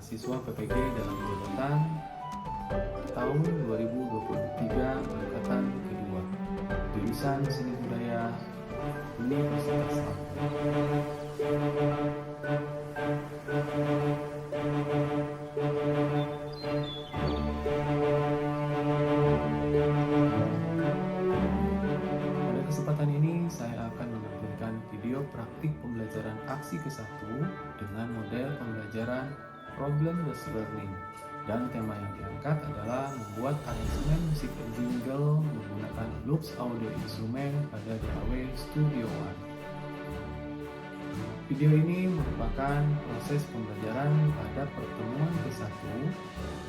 mahasiswa PPG dalam jabatan tahun 2023 angkatan kedua, jurusan Seni Budaya Universitas Lampung. Pada kesempatan ini saya akan menampilkan video praktik pembelajaran aksi ke-1 dengan model pembelajaran problem-based learning, dan tema yang diangkat adalah membuat aransemen musik jingle menggunakan loops audio instrumen pada DAW Studio One. Video ini merupakan proses pembelajaran pada pertemuan ke-1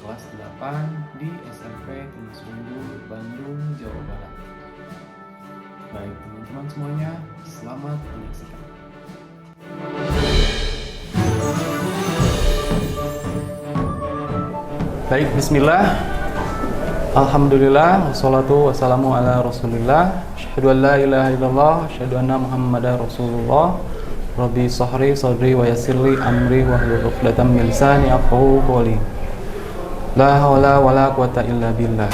kelas 8 di SMP Tunas Unggul, Bandung, Jawa Barat. Baik teman-teman semuanya, selamat menyaksikan. Baik, bismillah. Alhamdulillah, wassalatu wassalamu ala rasulillah. Asyhadu an la ilaha illallah, asyhadu anna muhammadar rasulullah. Rabbi sahri sadri wa yassirli amri wahlul 'uqdatam min lisani yafqahu qawli. La haula wala quwata illa billah.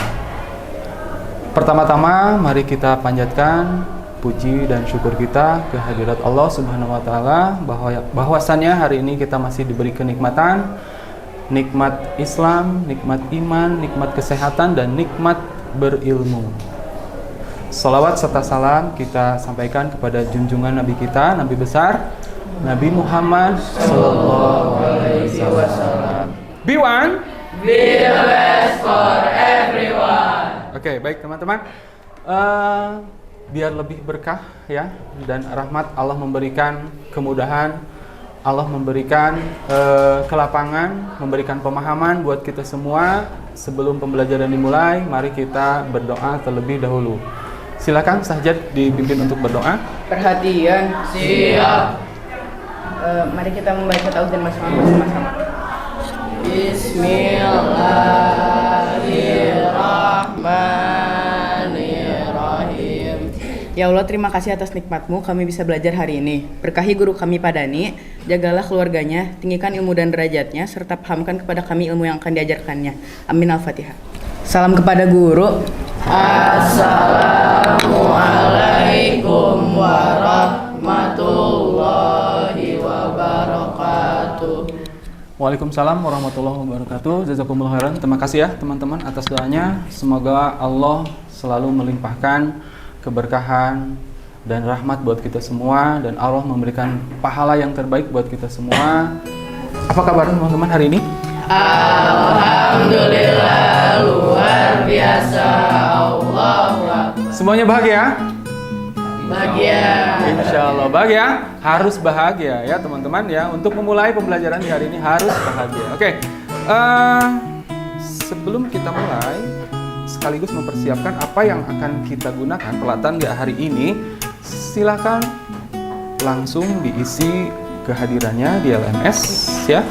Pertama-tama mari kita panjatkan puji dan syukur kita ke hadirat Allah Subhanahu wa taala bahwasannya hari ini kita masih diberi kenikmatan, nikmat Islam, nikmat iman, nikmat kesehatan, dan nikmat berilmu. Salawat serta salam kita sampaikan kepada junjungan Nabi kita, Nabi besar, Nabi Muhammad Sallallahu Alaihi Wasallam. Be one, be the best for everyone. Oke, baik teman-teman. Biar lebih berkah ya, dan rahmat Allah memberikan kemudahan, Allah memberikan kelapangan, memberikan pemahaman buat kita semua. Sebelum pembelajaran dimulai, mari kita berdoa terlebih dahulu. Silakan Sahjad dipimpin untuk berdoa. Perhatian. Siap. Mari kita membaca tauhid bersama-sama. Bismillahirrahmanirrahim. Ya Allah, terima kasih atas nikmat-Mu kami bisa belajar hari ini. Berkahi guru kami Padani, jagalah keluarganya, tinggikan ilmu dan derajatnya, serta pahamkan kepada kami ilmu yang akan diajarkannya. Amin. Al-Fatihah. Salam kepada guru. Assalamualaikum warahmatullahi wabarakatuh. Waalaikumsalam warahmatullahi wabarakatuh. Jazakumullah khairan. Terima kasih ya teman-teman atas doanya. Semoga Allah selalu melimpahkan keberkahan dan rahmat buat kita semua, dan Allah memberikan pahala yang terbaik buat kita semua. Apa kabar teman-teman hari ini? Alhamdulillah, luar biasa. Allahu Akbar. Semuanya bahagia? Bahagia. Insya Allah bahagia. Harus bahagia ya teman-teman ya. Untuk memulai pembelajaran di hari ini harus bahagia. Oke. Sebelum kita mulai, sekaligus mempersiapkan apa yang akan kita gunakan pelatihan di hari ini, silakan langsung diisi kehadirannya di LMS ya.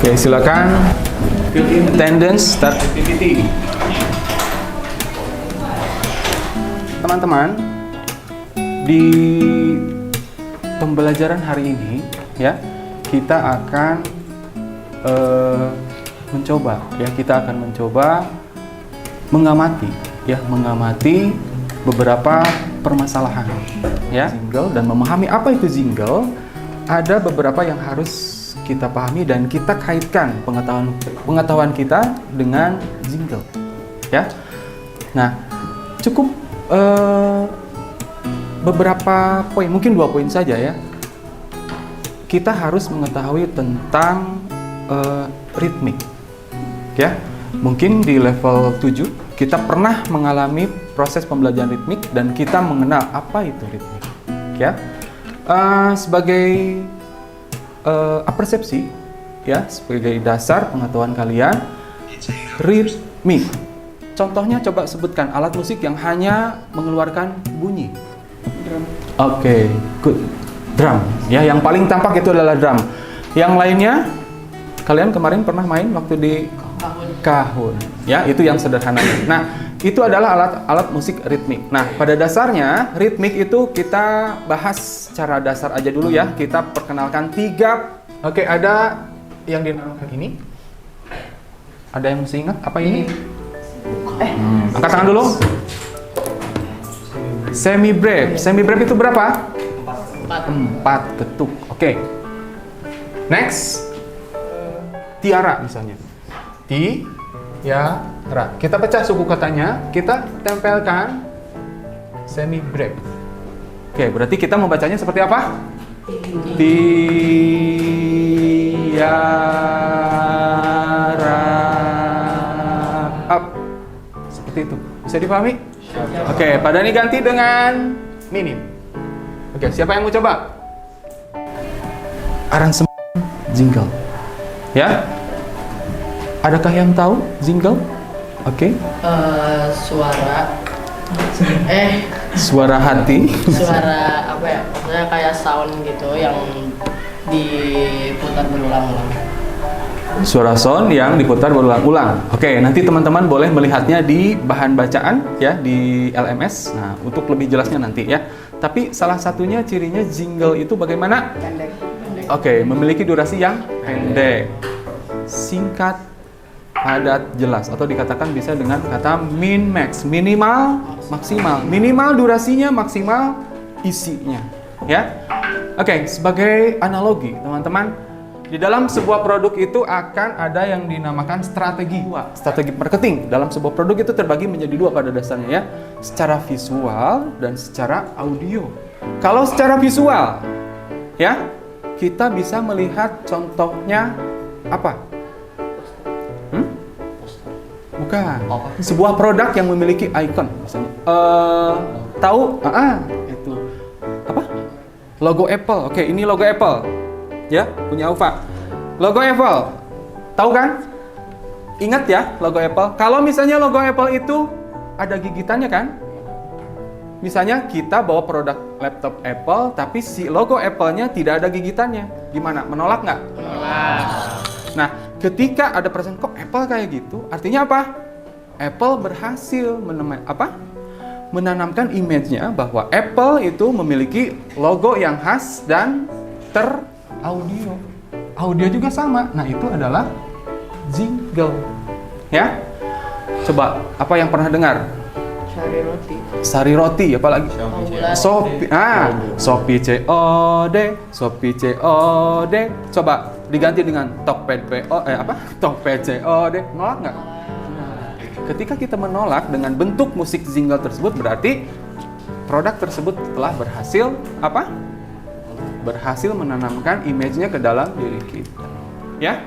Oke, silakan fill in attendance, start activity. Teman-teman, di pembelajaran hari ini ya, kita akan mencoba mengamati beberapa permasalahan ya, jingle, dan memahami apa itu jingle. Ada beberapa yang harus kita pahami dan kita kaitkan pengetahuan kita dengan jingle ya. Nah, cukup beberapa poin, mungkin 2 poin saja ya. Kita harus mengetahui tentang ritmik ya. Mungkin di level 7 kita pernah mengalami proses pembelajaran ritmik dan kita mengenal apa itu ritmik ya. Sebagai persepsi ya, sebagai dasar pengetahuan kalian, ritmik contohnya coba sebutkan alat musik yang hanya mengeluarkan bunyi. Oke, good. Drum. Ya, yang paling tampak itu adalah drum. Yang lainnya, kalian kemarin pernah main waktu di kahun. Ya, itu yang sederhana. Nah, itu adalah alat musik ritmik. Nah, pada dasarnya ritmik itu kita bahas secara dasar aja dulu ya. Kita perkenalkan 3. Oke, ada yang dinamakan ini. Ada yang masih ingat apa ini? Angkat tangan dulu. Semi breve. Semi breve itu berapa? 4 ketuk. Oke. Next. Tiara misalnya. Tiara. Kita pecah suku katanya, kita tempelkan semi breve. Oke, berarti kita membacanya seperti apa? Tiara. Up. Seperti itu. Bisa dipahami? Oke, Pak Dani ganti dengan minim. Oke, siapa yang mau coba? Aransemen jingle. Ya? Adakah yang tahu jingle? Oke. Suara Suara hati. suara apa ya? Maksudnya kayak sound gitu yang diputar berulang-ulang. Suara sound yang diputar berulang-ulang. Oke, nanti teman-teman boleh melihatnya di bahan bacaan ya di LMS. Nah, untuk lebih jelasnya nanti ya. Tapi salah satunya cirinya jingle itu bagaimana? Pendek. Oke, memiliki durasi yang pendek, singkat, padat, jelas, atau dikatakan bisa dengan kata min max, minimal, maksimal. Minimal durasinya, maksimal isinya, ya. Oke, sebagai analogi, teman-teman, di dalam sebuah produk itu akan ada yang dinamakan strategi. Strategi marketing dalam sebuah produk itu terbagi menjadi 2 pada dasarnya ya, secara visual dan secara audio. Kalau secara visual, ya, kita bisa melihat contohnya apa? Bukan. Sebuah produk yang memiliki icon, misalnya. Tahu? Itu apa? Logo Apple. Oke, ini logo Apple. Ya, punya Ufa. Logo Apple. Tahu kan? Ingat ya, logo Apple. Kalau misalnya logo Apple itu ada gigitannya kan? Misalnya kita bawa produk laptop Apple, tapi si logo Apple-nya tidak ada gigitannya. Gimana? Menolak nggak? Menolak. Nah, ketika ada perasaan kok Apple kayak gitu, artinya apa? Apple berhasil menanamkan image-nya bahwa Apple itu memiliki logo yang khas dan teraudio. Audio juga sama. Nah, itu adalah jingle. Ya. Coba, apa yang pernah dengar? Sari roti. Sari roti, apalagi? Shopee. Shopee COD, Shopee COD. Coba diganti dengan Tokped Tokped COD. Nolak nggak? Ketika kita menolak dengan bentuk musik jingle tersebut, berarti produk tersebut telah berhasil berhasil menanamkan image-nya ke dalam diri kita. Ya.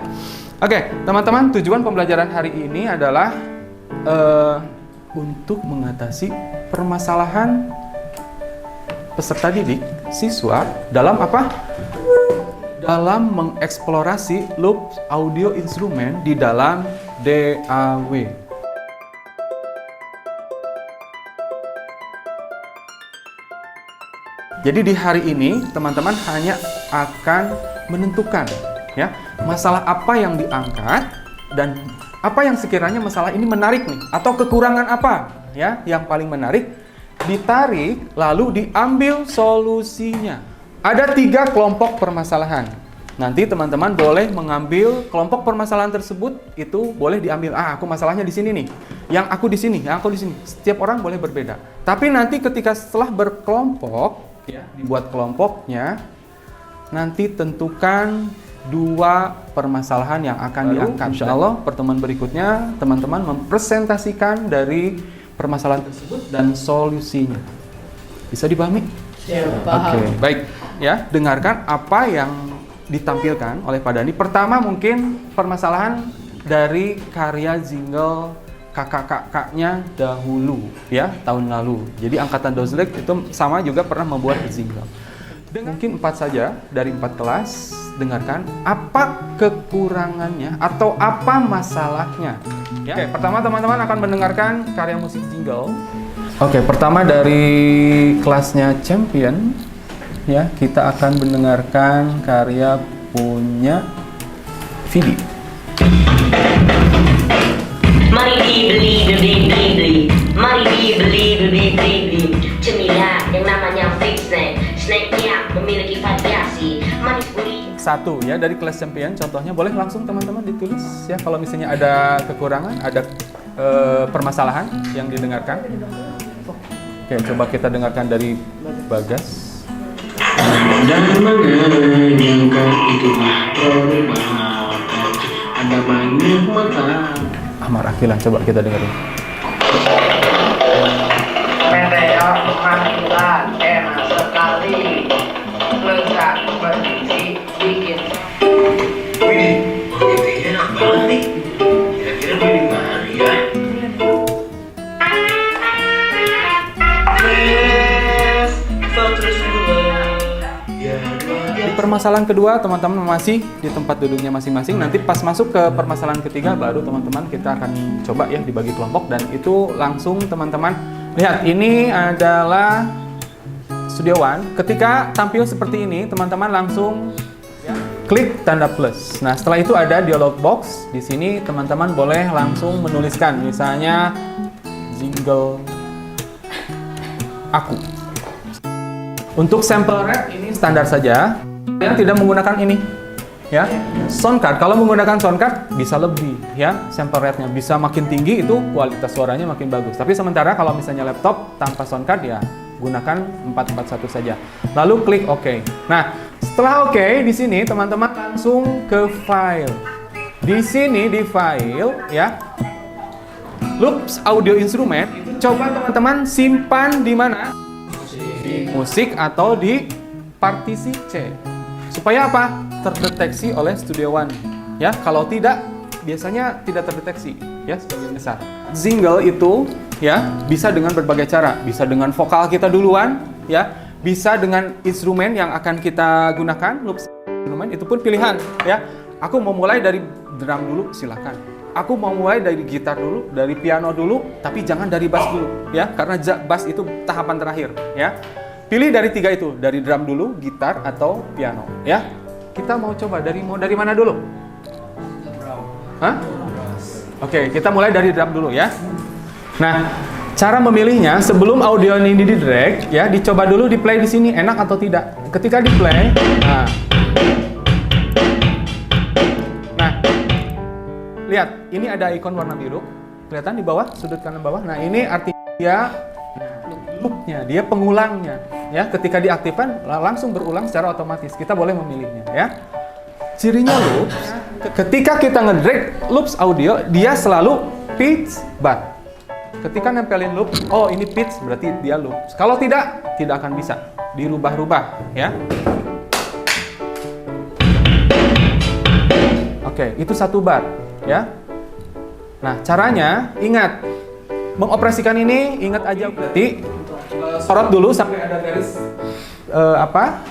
Oke, teman-teman, tujuan pembelajaran hari ini adalah untuk mengatasi permasalahan peserta didik, siswa dalam apa? Dalam mengeksplorasi loop audio instrumen di dalam DAW. Jadi di hari ini teman-teman hanya akan menentukan ya masalah apa yang diangkat dan apa yang sekiranya masalah ini menarik nih atau kekurangan apa ya yang paling menarik ditarik lalu diambil solusinya. Ada 3 kelompok permasalahan. Nanti teman-teman boleh mengambil kelompok permasalahan tersebut, itu boleh diambil. Aku masalahnya di sini nih. Yang aku di sini, yang aku di sini. Setiap orang boleh berbeda. Tapi nanti ketika setelah berkelompok ya, dibuat kelompoknya, nanti tentukan 2 permasalahan yang akan diangkat. Insya Allah pertemuan berikutnya teman-teman mempresentasikan dari permasalahan tersebut dan solusinya. Bisa dipahami? Siap, Oke, baik. Ya, dengarkan apa yang ditampilkan oleh Pak Dani. Pertama mungkin permasalahan dari karya jingle kakak-kakaknya dahulu ya, tahun lalu. Jadi angkatan Dozlek itu sama juga pernah membuat jingle. Mungkin 4 saja dari 4 kelas. dengarkan apa kekurangannya atau apa masalahnya. Ya. Oke, pertama teman-teman akan mendengarkan karya musik jingle. Oke, pertama dari kelasnya Champion, ya kita akan mendengarkan karya punya Vidi. Mari dibeli, mari dibeli, cemilan yang namanya Big Snack, snacknya memiliki variasi, manis gurih. Satu ya dari kelas Champion, contohnya boleh langsung teman-teman ditulis ya kalau misalnya ada kekurangan, ada permasalahan yang didengarkan. Oke, coba kita dengarkan dari Bagas. Jangan menganyangkan itulah perbuatan, ada banyak mata. Ahmad Akilan, coba kita dengerin. Mereok pemanggilan enak sekali, lezat bergizi bikin. Wih, ini enak banget nih. Kira-kira beli di mana ya? Di permasalahan kedua, teman-teman masih di tempat duduknya masing-masing. Nanti pas masuk ke permasalahan ketiga, baru teman-teman kita akan coba ya dibagi kelompok. Dan itu langsung teman-teman lihat, ini adalah Studio One. Ketika tampil seperti ini, teman-teman langsung ya, klik tanda plus. Nah, setelah itu ada dialog box. Di sini teman-teman boleh langsung menuliskan, misalnya jingle aku. Untuk sample rate ini standar saja. Kalian tidak menggunakan ini, ya. Soundcard, kalau menggunakan soundcard bisa lebih, ya. Sample rate-nya bisa makin tinggi, itu kualitas suaranya makin bagus. Tapi sementara kalau misalnya laptop tanpa soundcard, ya gunakan 441 saja. Lalu klik OK. Nah, setelah OK di sini teman-teman langsung ke file. Di sini di file, ya. Loops audio instrument itu coba teman-teman simpan di mana? Di musik atau di partisi C. Supaya apa? Terdeteksi oleh Studio One. Ya, kalau tidak biasanya tidak terdeteksi, ya, sebagian besar. Jingle itu ya bisa dengan berbagai cara. Bisa dengan vokal kita duluan, ya. Bisa dengan instrumen yang akan kita gunakan, loops instrumen itu pun pilihan, ya. Aku mau mulai dari drum dulu, silakan. Aku mau mulai dari gitar dulu, dari piano dulu, tapi jangan dari bass dulu, ya, karena bass itu tahapan terakhir, ya. Pilih dari tiga itu, dari drum dulu, gitar atau piano, ya. Kita mau coba dari mana dulu? Hah? Oke, kita mulai dari drum dulu ya. Nah, cara memilihnya sebelum audio ini di drag, ya, dicoba dulu di play di sini enak atau tidak. Ketika di play, nah, lihat, ini ada ikon warna biru, kelihatan di bawah, sudut kanan bawah. Nah, ini artinya dia loopnya, dia pengulangnya, ya. Ketika diaktifkan langsung berulang secara otomatis. Kita boleh memilihnya, ya. Cirinya loops, ketika kita ngedrag loops audio, dia selalu pitch bar. Ketika nempelin loop, oh ini pitch berarti dia loops. Kalau tidak akan bisa dirubah-rubah, ya. Oke, itu satu bar, ya. Nah, caranya ingat mengoperasikan ini, ingat aja berarti sorot dulu sampai ada garis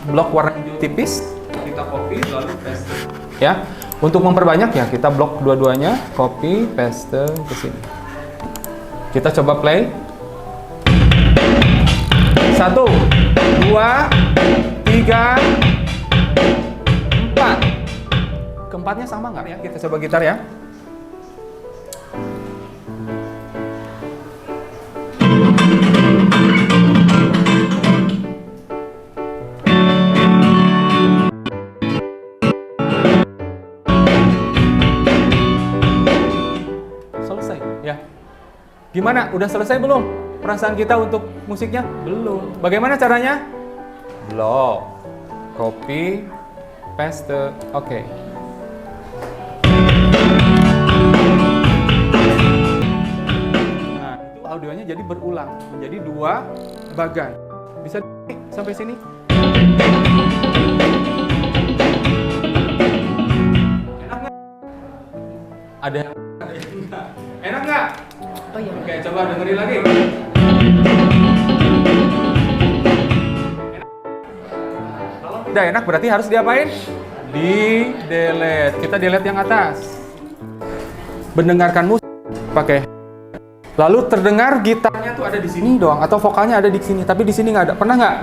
blok warna hijau tipis, kita copy lalu paste, ya. Untuk memperbanyak ya kita blok dua-duanya, copy paste ke sini. Kita coba play. 1 2 3 4. Keempatnya sama nggak ya? Kita coba gitar ya. Gimana? Udah selesai belum? Perasaan kita untuk musiknya? Belum. Bagaimana caranya? Blok, copy, paste, oke. Nah, itu audionya jadi berulang, menjadi 2 bagan. Bisa sampai sini? Enak nggak? Ada yang enak nggak? Oh iya. Oke, coba dengerin lagi. Kalau tidak enak berarti harus diapain? Di delete. Kita delete yang atas. Mendengarkan musik pakai. Lalu terdengar gitarnya tuh ada di sini doang atau vokalnya ada di sini, tapi di sini nggak ada. Pernah nggak?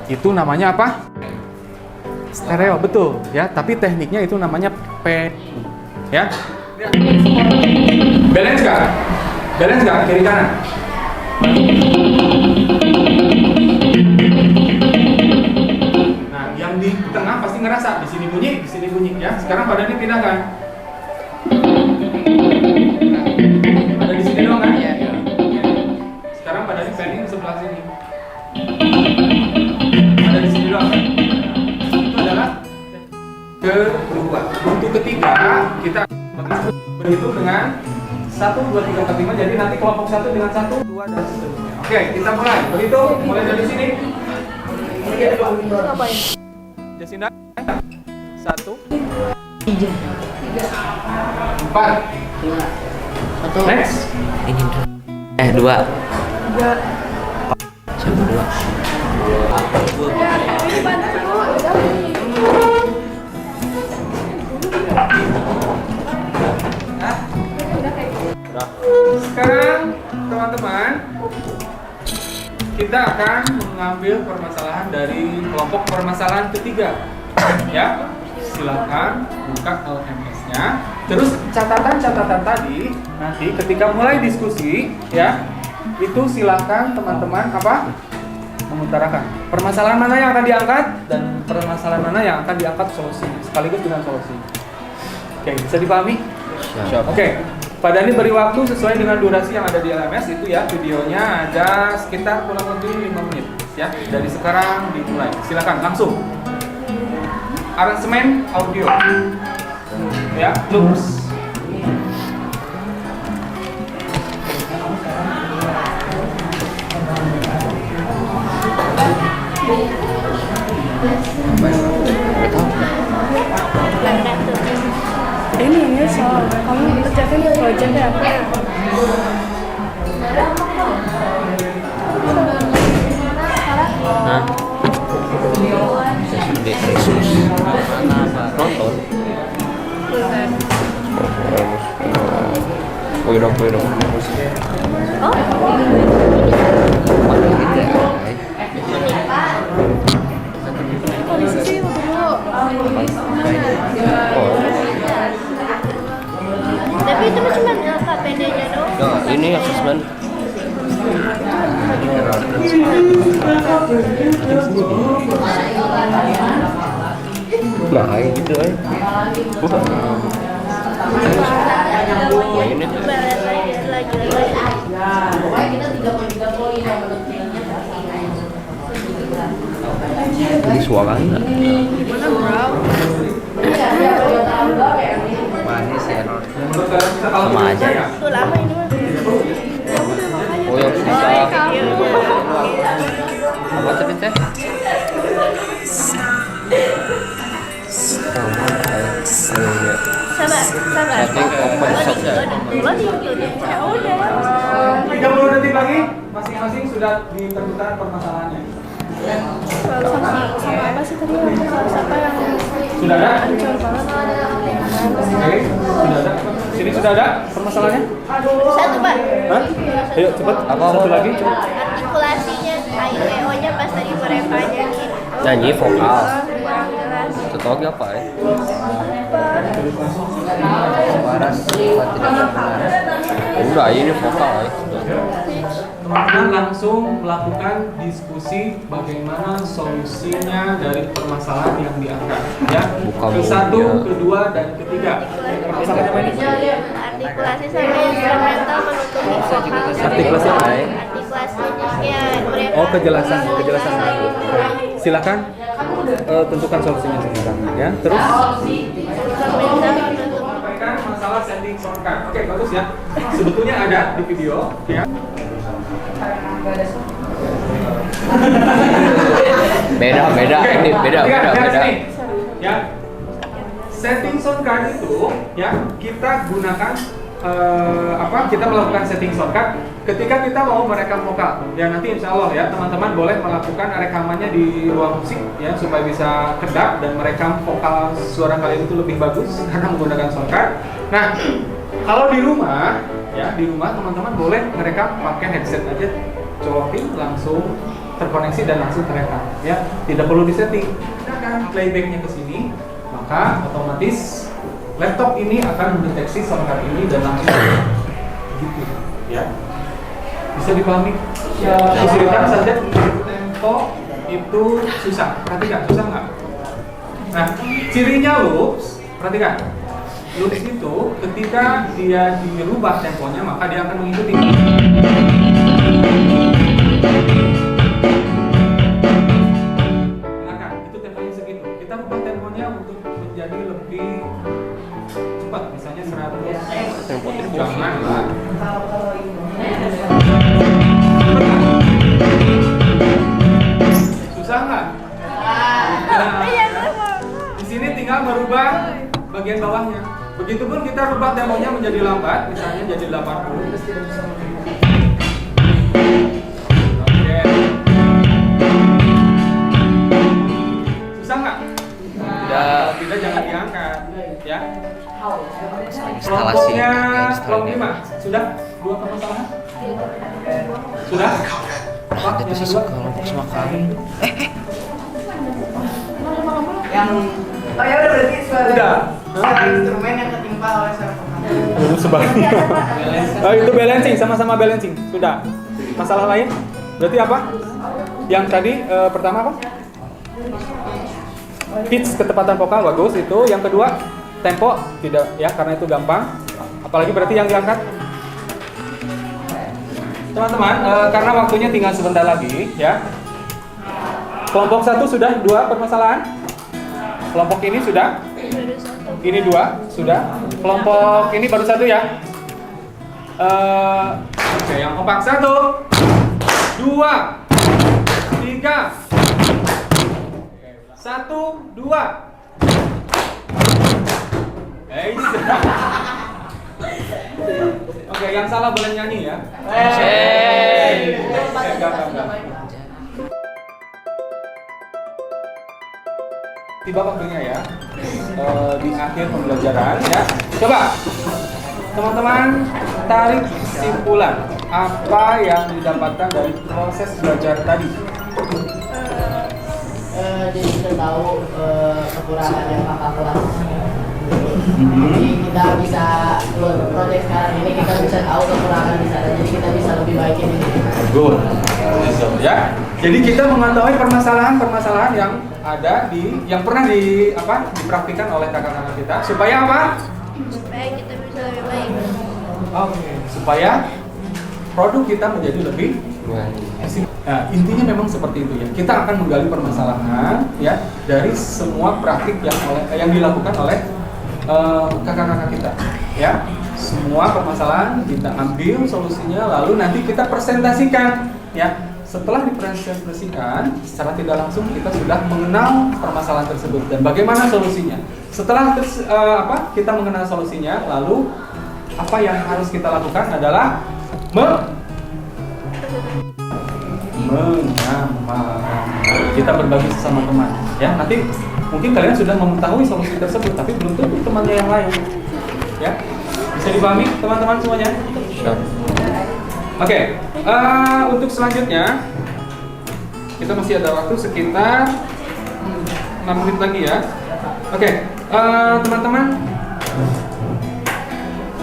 Itu namanya apa? Stereo, betul ya. Tapi tekniknya itu namanya P. Ya. Balance nggak? Balance nggak kiri kanan? Nah, yang di tengah pasti ngerasa di sini bunyi ya. Sekarang badannya pindahkan. Ada di sini doang kan? Iya. Sekarang badannya pending ke sebelah sini. Ada di sini doang kan? Itu adalah kedua. Untuk ketiga kita berhitung dengan 1, 2, 3, 4, 5. Jadi nanti kelompok 1 dengan 1, 2 dan seterusnya. Oke, kita mulai. Berhitung mulai dari sini. Jasinda. 1, 3, 4, 5. Next. Ini dulu. 2. Siapa 2? Sekarang teman-teman kita akan mengambil permasalahan dari kelompok permasalahan ketiga. Ya, silakan buka LMS-nya. Terus catatan-catatan tadi nanti ketika mulai diskusi ya, itu silakan teman-teman apa? Mengutarakan permasalahan mana yang akan diangkat dan permasalahan mana yang akan diangkat solusinya sekaligus dengan solusi. Oke, bisa dipahami? Oke. Pak Dani beri waktu sesuai dengan durasi yang ada di LMS itu ya. Videonya ada sekitar kurang lebih 5 menit ya. Dari sekarang dimulai. Silakan langsung. Aransemen audio. Ya, loops. Ini soal kamu kerjakan proyeknya apa ya? Hah? Yesus. Mana apa? Nonton. Koyok. Oh? Polisi sih waktu dulu. Tapi itu mah cuma KPD-nya doang. Nah, ini asesmen. Nah, gitu ya. Nah, ini tuh. Lagi. Ini suaranya. Gimana bro? Manis ya, sama aja. Tuh lama ini mah. Oh, yang susah. Apa tadi teh? Sabar. Setting open source ya. Lo di YouTube. Ya udah. 30 detik lagi, masing-masing sudah ditentukan permasalahannya. Sama apa sih tadi yang siapa yang Sudah ada? hancur banget? Oke, sudah ada. Sini sudah ada permasalahannya? Satu, Pak. Hah? Ayo cepat. Satu lagi. Artikulasinya AIWO-nya pas tadi merepanya gitu. Nyanyi vokal. Kurang jelas. Setelahnya apa ya? Udah, ini vokal ya. Teman-teman langsung melakukan diskusi bagaimana solusinya dari permasalahan yang diangkat ya. Buka Ke satu, bukunya. kedua, dan ketiga. Permasalahan apa ini? Artikulasi sama instrumental menutupi vokal. Artikulasi apa ya? Artikulasinya ya mereka. Oh, kejelasan. Silakan tentukan solusinya sekarang ya. Terus Instrumental menutupi. sampaikan masalah setting soundcard. Oke, bagus ya. Sebetulnya ada di video ya. Beda. Oke, Ini beda. sini. Ya. Setting sound card itu ya kita gunakan kita melakukan setting shortcut ketika kita mau merekam vokal. Ya nanti insya Allah ya teman-teman boleh melakukan rekamannya di ruang musik ya supaya bisa kedap dan merekam vokal suara kalian itu lebih bagus karena menggunakan shortcut. Nah kalau di rumah teman-teman boleh merekam pakai headset aja, colokin langsung terkoneksi dan langsung terekam ya, tidak perlu disetting. Kita akan playbacknya ke sini, maka otomatis laptop ini akan mendeteksi shortcut ini dan langsung gitu ya. Bisa dipahami? Ya, kesulitan saja tempo itu susah. Perhatikan, susah nggak? Nah, cirinya loops, perhatikan. Loops itu ketika dia dirubah temponya maka dia akan mengikuti. Dengarkan, itu temponya segitu. Kita rubah temponya untuk menjadi lebih cepat, misalnya 100. Temponya Jangan lah. Susah nggak? Nah, di sini tinggal merubah bagian bawahnya. Begitupun kita rubah temponya menjadi lambat, misalnya jadi 80. Oke. Susah nggak? Tidak, jangan diangkat, ya. Kelompoknya kelompok 5 sudah 2 permasalahan? Sudah? Apa? Yang kedua? kelompok semakan. Yang ya udah berarti Sudah. suara instrumen yang ketimpa oleh suara vokal. Sebaliknya. Oh, itu balancing, sama-sama balancing. Sudah. Masalah lain? Berarti apa? Yang tadi pertama apa? Pitch, ketepatan vokal bagus itu. Yang kedua tempo tidak ya karena itu gampang. Apalagi berarti yang diangkat. Teman-teman, karena waktunya tinggal sebentar lagi ya. Kelompok 1 sudah 2 permasalahan. Kelompok ini sudah. Ini 2 sudah. Kelompok ini baru 1 ya. Oke, yang kompak 1, 2, 3, 1, 2. Ini sudah. Oke, yang salah boleh nyanyi ya. Tiba waktunya ya. Di akhir pembelajaran ya. Coba teman-teman tarik kesimpulan apa yang didapatkan dari proses belajar tadi. Jadi kita tahu kekurangan yang kakak kelas. Jadi kita bisa proyek sekarang ini kita bisa tahu kekurangan di sana. Jadi kita bisa lebih baik ini. Good. Ya. Jadi kita mengetahui permasalahan-permasalahan yang ada yang pernah dipraktikkan oleh kakak-kakak kita supaya apa? Supaya kita bisa lebih baik. Oke. Supaya produk kita menjadi lebih Nah, intinya memang seperti itu ya. Kita akan menggali permasalahan ya dari semua praktik yang dilakukan oleh kakak-kakak kita ya. Semua permasalahan kita ambil solusinya lalu nanti kita presentasikan ya. Setelah dipresentasikan secara tidak langsung kita sudah mengenal permasalahan tersebut dan bagaimana solusinya. Setelah kita mengenal solusinya lalu apa yang harus kita lakukan adalah mengamalkan. Kita berbagi sesama teman ya. Nanti mungkin kalian sudah mengetahui solusi tersebut tapi belum tentu temannya yang lain ya. Bisa dipahami teman-teman semuanya? Oke, untuk selanjutnya kita masih ada waktu sekitar 6 menit lagi ya. Oke, teman-teman,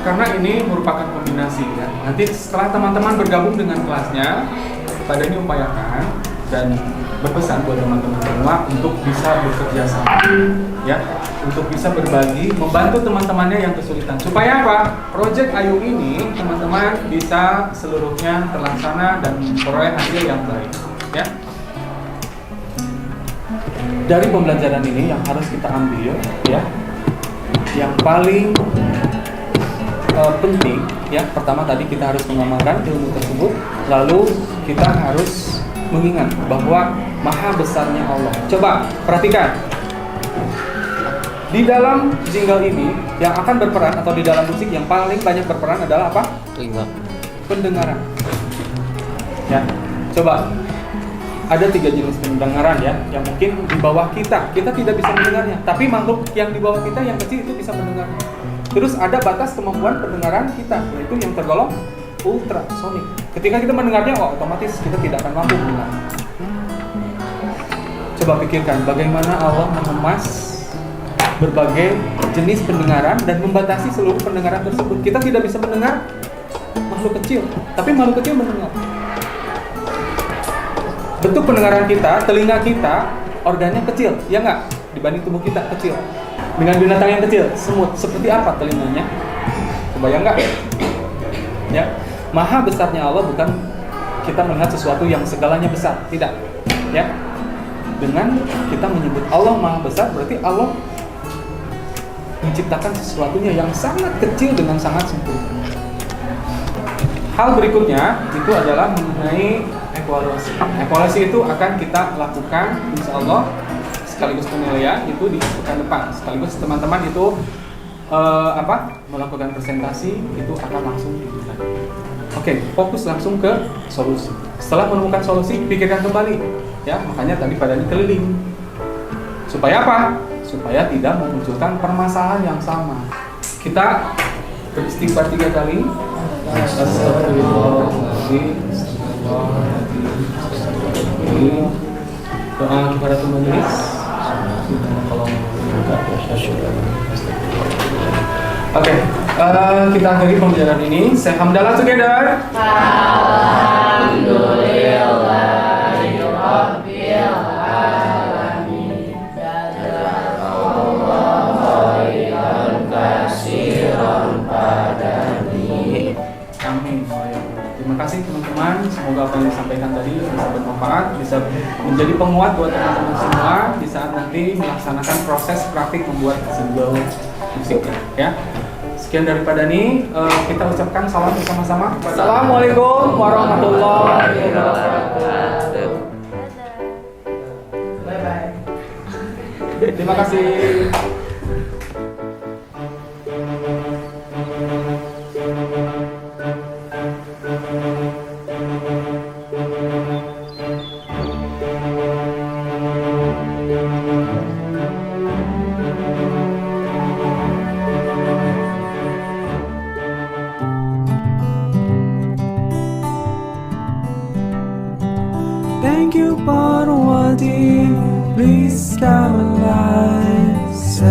karena ini merupakan kombinasi ya. Nanti setelah teman-teman bergabung dengan kelasnya, pada ini upayakan dan berpesan buat teman-teman semua untuk bisa bekerja sama ya, untuk bisa berbagi, membantu teman-temannya yang kesulitan supaya apa? Project Ayu ini teman-teman bisa seluruhnya terlaksana dan memperoleh hasil yang baik ya. Dari pembelajaran ini yang harus kita ambil ya, yang paling penting ya, pertama tadi kita harus mengamalkan ilmu tersebut, lalu kita harus mengingat bahwa maha besarnya Allah. Coba perhatikan Di dalam jingle ini yang akan berperan atau di dalam musik yang paling banyak berperan adalah apa? Telinga. Pendengaran. Ya, coba. Ada 3 jenis pendengaran ya, yang mungkin di bawah kita tidak bisa mendengarnya, tapi makhluk yang di bawah kita yang kecil itu bisa mendengarnya. Terus ada batas kemampuan pendengaran kita, yaitu yang tergolong ultrasonik. Ketika kita mendengarnya, otomatis kita tidak akan mampu mendengar. Coba pikirkan bagaimana Allah mengemas berbagai jenis pendengaran dan membatasi seluruh pendengaran tersebut. Kita tidak bisa mendengar makhluk kecil, tapi makhluk kecil mendengar. Bentuk pendengaran kita, telinga kita, organnya kecil, ya nggak? Dibanding tubuh kita kecil. Dengan binatang yang kecil, semut, seperti apa telinganya? Kebayang nggak? Ya, maha besarnya Allah bukan kita melihat sesuatu yang segalanya besar, tidak. Ya, dengan kita menyebut Allah maha besar, berarti Allah menciptakan sesuatunya yang sangat kecil dengan sangat sempurna. Hal berikutnya itu adalah mengenai evaluasi. Evaluasi itu akan kita lakukan insya Allah sekaligus penilaian itu di pekan depan. Sekaligus teman-teman itu melakukan presentasi itu akan langsung dinilai. Oke, fokus langsung ke solusi. Setelah menemukan solusi, pikirkan kembali. Ya, makanya tadi Pak Dani keliling. Supaya apa? Supaya tidak memunculkan permasalahan yang sama. Kita beristighfar 3 kali. Astagfirullahaladzim. Doa kepada Tuhan Yesus. Oke, kita akhiri pembelajaran ini. Say hamdalah together. Alhamdulillahirabbil alamin. Jazakallahu khairan katsiran padani. Amin. Terima kasih teman-teman. Semoga apa yang disampaikan tadi bisa bermanfaat, bisa menjadi penguat buat teman-teman semua di saat nanti melaksanakan proses praktik membuat single musiknya. Ya. Sekian daripada ini, kita ucapkan salam bersama-sama. Assalamualaikum warahmatullahi wabarakatuh. Bye bye. Terima kasih. Thank you for what you please our lives.